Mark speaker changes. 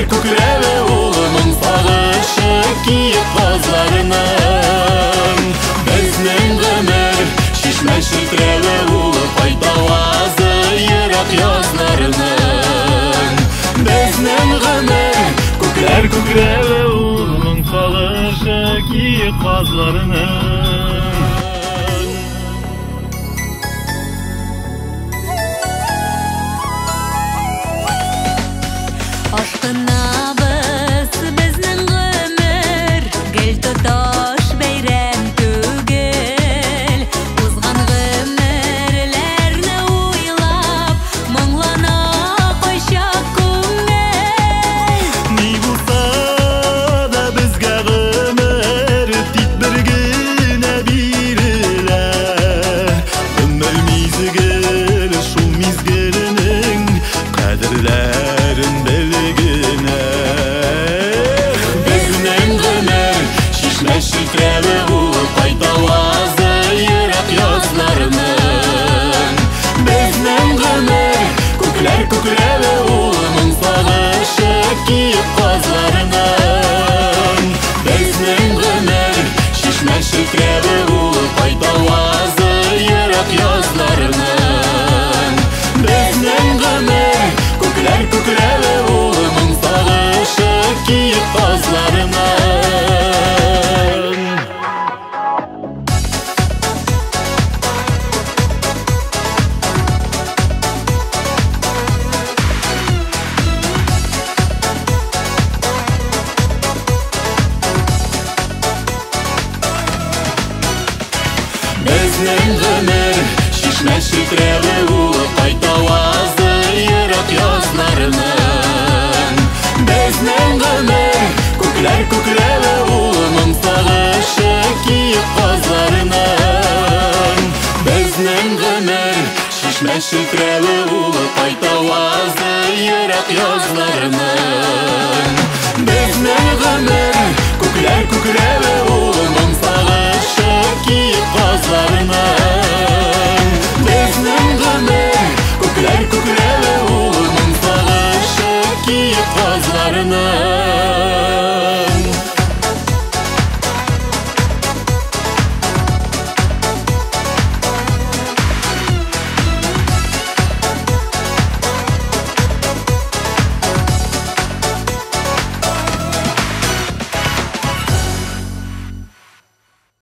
Speaker 1: күкірәві ұлының сағышы киіп қазларының. Біздің ғымыр шешмә шілтірәві ұлы пайтауазы ерақ язларының. Біздің ғымыр күкірәві ұлының сағышы киіп қазларының.
Speaker 2: Аштынабыз біздің ғымыр, гіл тұташ бәйрәм түгел. Узған ғымырләрні уйлап, мұңлана қойшақ күңел.
Speaker 1: Ни булса да безгә ғымыр, тик бер генә бирелә. Ғымыр мизгел, шул мизгеленең кадерләрен белгенә. Безнең ғымыр шишмә шилтірәве улы пайтауазы ерақ язларының. Безнең ғымыр күкірәве улының сағышы киіп қазларының. Безнең ғымыр шишмә шилтірәве улы пайтауазы ерақ язларының. Безнең ғымыр күкірәве улының сағышы киіп қазларының. Безнең ғымыр шишмә шилтірәве улы пайтауазы ерақ язларының. Безнең ғымыр күкірәве улының сағышы киіп қазларының. Безнең ғымыр шишмә шилтірәве улы пайтауазы ерақ язларының. Безнең ғымыр күкірәве улының сағышы киіп қазларының.